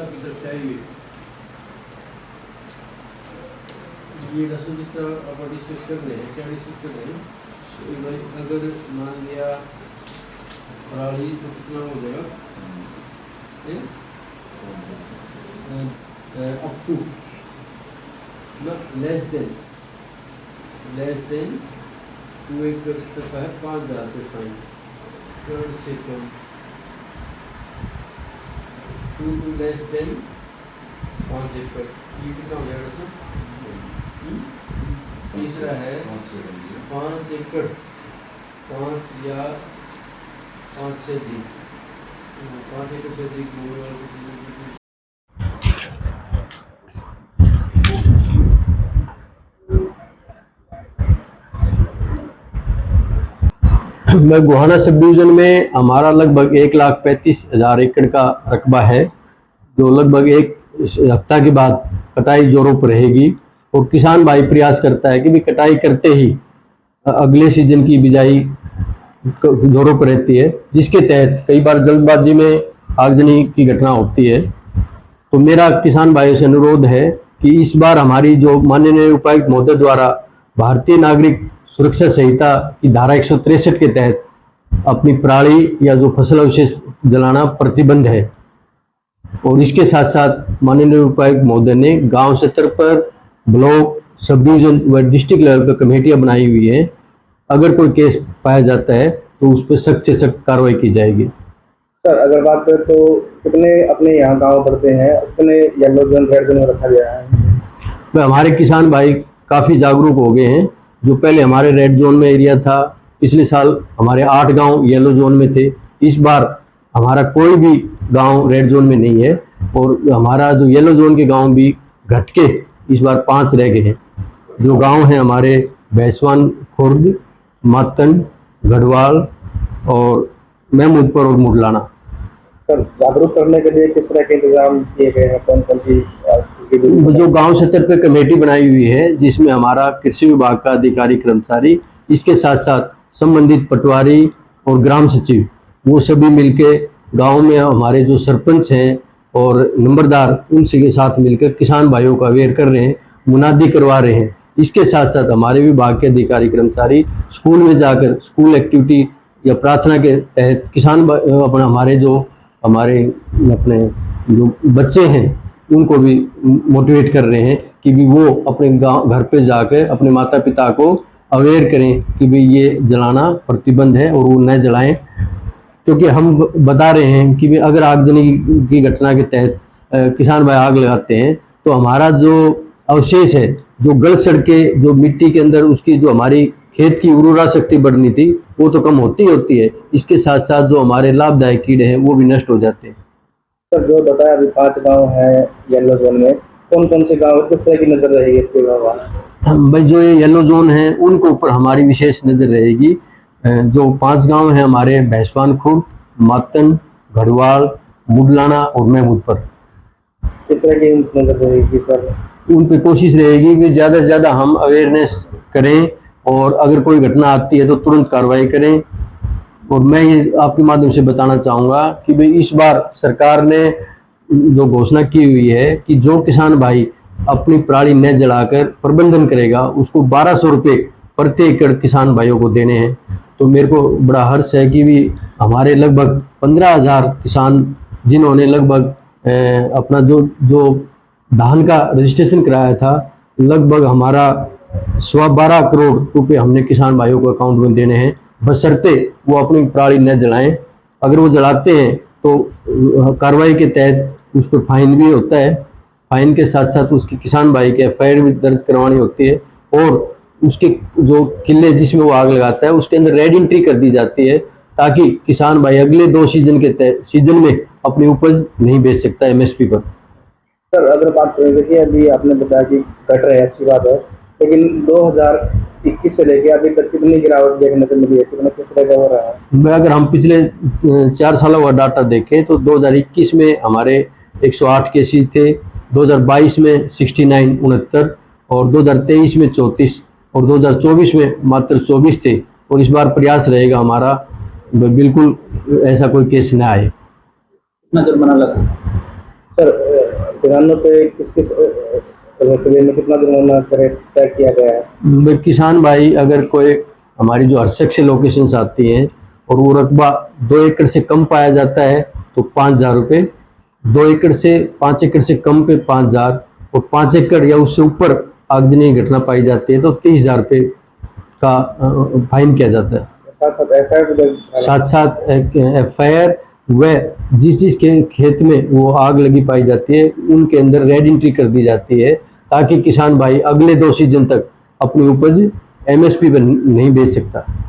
की तरफ चाहिए ये रसूल जिस तरह आप डिस्कस कर रहे हैं, क्या डिस्कस कर रहे हैं भाई? अगर मान लिया पराली तो कितना हो जाएगा अप टू ना लेस देन 2 एकड़ तक है 5,000 रुपये फाइन, कम से कम 2 to लेस देन 5 एकड़, ये कितना हो जाएगा सर? तीसरा है 5 एकड़, 5 या 5 से अधिक, 5 एकड़ से अधिक मैं गोहाना सब डिवीज़न में हमारा लगभग 1,35,000 एकड़ का रकबा है, जो लगभग एक हफ्ता के बाद कटाई जोरों पर रहेगी। और किसान भाई प्रयास करता है कि भी कटाई करते ही अगले सीजन की बिजाई जोरों पर रहती है, जिसके तहत कई बार जल्दबाजी में आगजनी की घटना होती है। तो मेरा किसान भाइयों से अनुरोध है कि इस बार हमारी जो माननीय उपायुक्त महोदय द्वारा भारतीय नागरिक सुरक्षा संहिता की धारा 163 के तहत अपनी पराली या जो फसल अवशेष जलाना प्रतिबंध है। और इसके साथ साथ माननीय उपायुक्त महोदय ने गांव स्तर पर ब्लॉक, सब डिवीजन व डिस्ट्रिक्ट लेवल पर कमेटियां बनाई हुई है। अगर कोई केस पाया जाता है तो उस पर सख्त से सख्त कार्रवाई की जाएगी। सर अगर बात करें तो कितने अपने यहाँ गाँव पड़ते हैं, कितने येलो जोन, रेड जोन में रखा गया है? हमारे किसान भाई काफ़ी जागरूक हो गए हैं। जो पहले हमारे रेड जोन में एरिया था, पिछले साल हमारे 8 गांव येलो जोन में थे, इस बार हमारा कोई भी गांव रेड जोन में नहीं है। और हमारा जो येलो जोन के गांव भी घट के इस बार 5 रह गए हैं। जो गांव हैं हमारे भैंसवान खुर्द, मातन, गढ़वाल और महमूदपुर और मुडलाना। सर जागरूक करने के लिए किस तरह के इंतजाम किए गए हैं? कौन कौन सी जो गांव स्तर पे कमेटी बनाई हुई है, जिसमें हमारा कृषि विभाग का अधिकारी कर्मचारी, इसके साथ साथ संबंधित पटवारी और ग्राम सचिव, वो सभी मिलके गांव में हमारे जो सरपंच हैं और नंबरदार, उनसे के साथ मिलकर किसान भाइयों का अवेयर कर रहे हैं, मुनादी करवा रहे हैं। इसके साथ साथ हमारे विभाग के अधिकारी कर्मचारी स्कूल में जाकर स्कूल एक्टिविटी या प्रार्थना के तहत किसान अपना अपने जो बच्चे हैं उनको भी मोटिवेट कर रहे हैं कि भी वो अपने गाँव घर पे जाकर अपने माता पिता को अवेयर करें कि भी ये जलाना प्रतिबंध है और वो न जलाएं। क्योंकि हम बता रहे हैं कि भी अगर आगजनी की घटना के तहत किसान भाई आग लगाते हैं तो हमारा जो अवशेष है, जो गल सड़ के जो मिट्टी के अंदर उसकी जो हमारी खेत की उर्वरा शक्ति बढ़नी थी, वो तो कम होती है। इसके साथ साथ जो हमारे लाभदायक कीड़े हैं वो भी नष्ट हो जाते हैं। सर जो बताया अभी 5 गांव हैं येलो जोन में, कौन कौन से गांव, किस तरह की नजर रहेगी इसके गाँव? भाई जो ये येलो जोन है उनके ऊपर हमारी विशेष नजर रहेगी। जो 5 गांव हैं हमारे भैंसवान खुर्द, मातन, गढ़वाल, मुडलाना और महमूदपुर, किस तरह की नजर रहेगी सर? उन पे कोशिश रहेगी कि ज़्यादा से ज़्यादा हम अवेयरनेस करें और अगर कोई घटना आती है तो तुरंत कार्रवाई करें। और मैं ये आपके माध्यम से बताना चाहूँगा कि भाई इस बार सरकार ने जो घोषणा की हुई है कि जो किसान भाई अपनी पराली न जलाकर प्रबंधन करेगा उसको 1,200 रुपये प्रति एकड़ किसान भाइयों को देने हैं। तो मेरे को बड़ा हर्ष है कि भी हमारे लगभग 15,000 किसान जिन्होंने लगभग अपना जो धान का रजिस्ट्रेशन कराया था, लगभग हमारा 12.25 करोड़ रुपए हमने किसान भाइयों को अकाउंट में देने हैं, बशर्ते वो अपनी पराली न जलाएं। अगर वो जलाते हैं तो कार्रवाई के तहत उस पर फाइन भी होता है। फाइन के साथ साथ उसकी किसान भाई के एफआईआर भी दर्ज करवानी होती है और उसके जो किले जिसमें वो आग लगाता है उसके अंदर रेड एंट्री कर दी जाती है, ताकि किसान भाई अगले 2 सीजन में अपनी उपज नहीं बेच सकता एमएसपी पर। सर अगर बात करें, देखिए अभी आपने बताया कि घट रहे हैं, अच्छी बात है, लेकिन 2021 से लेके अभी तक कितनी गिरावट देखने को मिली है, कितना किस तरह का हो रहा है? अगर हम पिछले 4 सालों का डाटा देखें तो 2021 में हमारे 108 केसेज थे, 2022 में 69 और 2023 में 34 और 2024 में मात्र 24 थे। और इस बार प्रयास रहेगा हमारा बिल्कुल ऐसा कोई केस न आए। कितना जुर्माना लगा? सर किसानों पे किस किस रकबे में कितना जुर्माना तय किया गया है? भाई किसान भाई, अगर कोई हमारी जो हर्षक से लोकेशंस आती हैं और वो रकबा 2 एकड़ से कम पाया जाता है तो 5,000 रुपये, 2 एकड़ से 5 एकड़ से कम पे 5,000, और 5 एकड़ या उससे ऊपर आगजनी की घटना पाई जाती है तो 30,000 रुपये का फाइन किया जाता है। साथ साथ एफआईआर भी दर्ज साथ साथ एफआईआर व जिस के खेत में वो आग लगी पाई जाती है उनके अंदर रेड एंट्री कर दी जाती है, ताकि किसान भाई अगले 2 सीजन तक अपनी उपज एमएसपी पर नहीं बेच सकता।